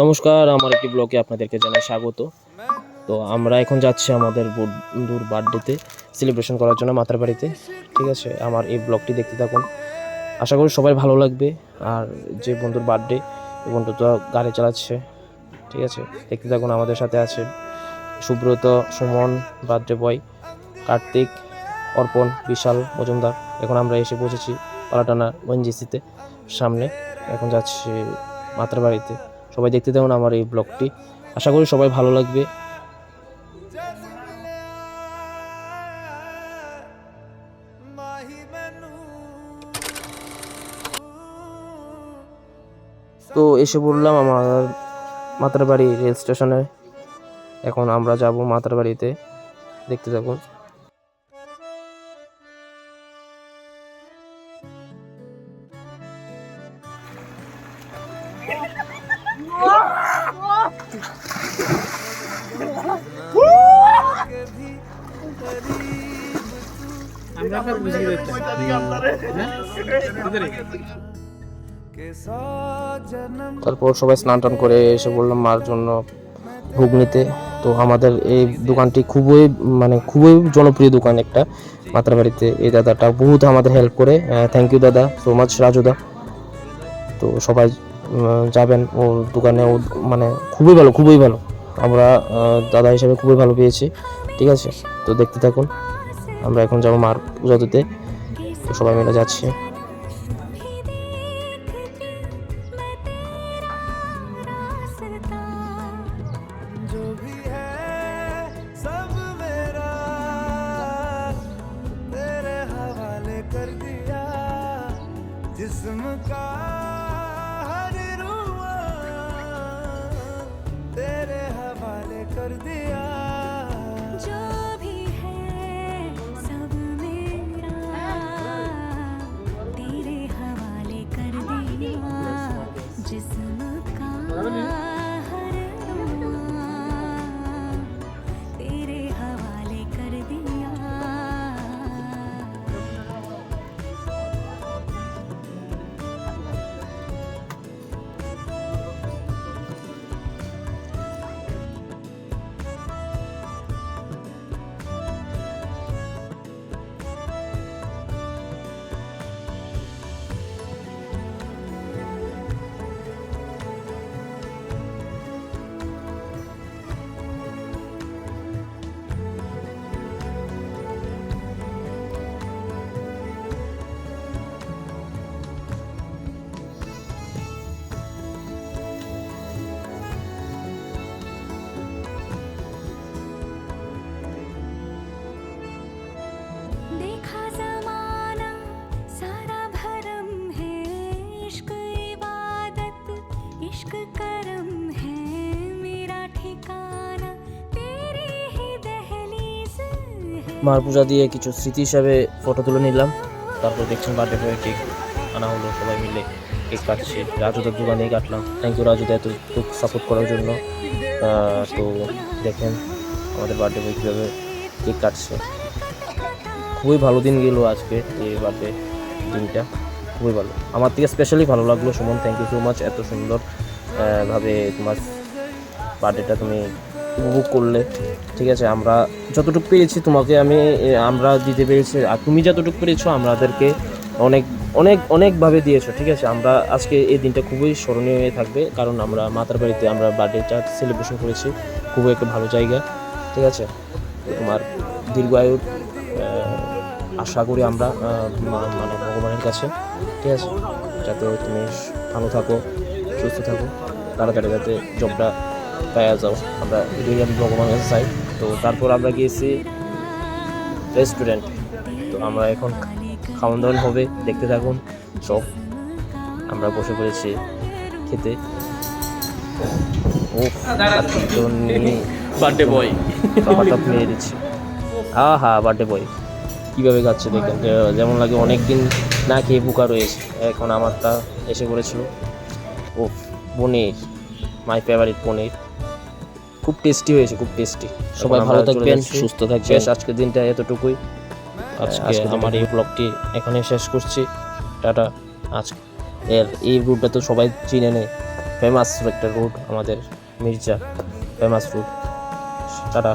নমস্কার, আমার একটি ব্লগে আপনাদেরকে জানাই স্বাগত। তো আমরা এখন যাচ্ছি আমাদের বন্ধুর বার্থডেতে সেলিব্রেশন করার জন্য মাতার বাড়িতে। ঠিক আছে, আমার এই ব্লগটি দেখতে থাকুন, আশা করি সবাই ভালো লাগবে। আর যে বন্ধুর বার্থডে, এই বন্ধু তো গাড়ি চালাচ্ছে। ঠিক আছে, দেখতে থাকুন। আমাদের সাথে আছে সুব্রত, সুমন, বার্থডে বয়, কার্তিক, অর্পণ, বিশাল মজুমদার। এখন আমরা এসে পৌঁছেছি পালাটানা ওএনজিসিতে সামনে। এখন যাচ্ছি মাতার বাড়িতে। সবাই দেখতে থাকুন আমার এই ব্লগটি, আশা করি সবাই ভালো লাগবে। তো এসে বললাম আমার মাতার বাড়ি রেল স্টেশনে। এখন আমরা যাব মাতার বাড়িতে, দেখতে থাকুন। তারপর সবাই স্নান টান করে এসে বললাম মার জন্য ভোগ নিতে। তো আমাদের এই দোকানটি খুবই জনপ্রিয় দোকান একটা মাতার বাড়িতে। এই দাদাটা বহুত আমাদের হেল্প করে, থ্যাংক ইউ দাদা সো মাচ, রাজুদা। তো সবাই যাবেন ওর দোকানে, ও খুবই ভালো। আমরা দাদা হিসেবে খুবই ভালো পেয়েছি। ঠিক আছে, তো দেখতে থাকুন। আমরা এখন যাবো মার পূজা দিতে, তো সবাই মিলে যাচ্ছি। जिस्म का हर रुआ तेरे हवाले कर दिया, जो भी है सब मेरा तेरे हवाले कर दिया, जिस्म का हर रुआ तेरे हवाले कर दिया। देखा ज़माना सारा भरम है, इश्क इबादत इश्क करम है, मेरा ठिकाना तेरी ही दहलीज है। মার পূজা দিয়ে কিছু স্মৃতি হিসাবে ফটো তুলে নিলাম। তারপর দেখছেন বার্থডে বয় কেক আনা হলো, সবাই মিলে কেক কাটছি। রাজুদার দোকানেই কাটলাম, থ্যাংক ইউ রাজুদা এত সাপোর্ট করার জন্য। তো দেখেন আমাদের বার্থডে বয় কীভাবে কেক কাটছে। খুবই ভালো দিন গেল আজকে, এই বার্থডে দিনটা খুবই ভালো। আমার থেকে স্পেশালি ভালো লাগলো। Suman, thank you so much, এত সুন্দর ভাবে তোমার বার্থডেটা তুমি উপভোগ করলে। ঠিক আছে, আমরা যতটুকু পেরেছি তোমাকে আমরা দিতে পেরেছি, আর তুমি যতটুকু পেরেছো আমাদেরকে অনেক অনেক অনেকভাবে দিয়েছো। ঠিক আছে, আমরা আজকে এই দিনটা খুবই স্মরণীয় হয়ে থাকবে, কারণ আমরা মাতার বাড়িতে আমরা বার্থডেটা সেলিব্রেশন করেছি, খুবই একটা ভালো জায়গা। ঠিক আছে, তোমার দীর্ঘায়ুর আশা করি আমরা ভগবানের কাছে। ঠিক আছে, যাতে তুমি ভালো থাকো, সুস্থ থাকো, তাড়াতাড়ি যাতে জবটা পাওয়া যাও, আমরা এটাই আমি ভগবানের কাছে চাই। তো তারপর আমরা গিয়েছি রেস্টুরেন্ট। তো আমরা এখন খাওয়ান দাওয়ান হবে, দেখতে থাকুন সব। আমরা বসে পড়েছি খেতে। ও বার্থডে বয় নিয়ে দিচ্ছি। বার্থডে বয় কীভাবে খাচ্ছে দেখেন, যেমন লাগে অনেক দিন না খেয়ে বুকা রয়েছে। এখন আমারটা এসে পড়েছিল। ও পনির, মাই ফেভারিট পনির, খুব টেস্টি হয়েছে, খুব টেস্টি। সবাই ভালো থাকবেন, সুস্থ থাকবেন। আজকের দিনটা এতটুকুই। আজকে আমার এই ব্লগটি এখানে শেষ করছি। টাটা। এই গ্রুপটা তো সবাই চিনে নেয়। ফেমাস একটা রুট আমাদের মির্জা, ফেমাস রুট। টাটা।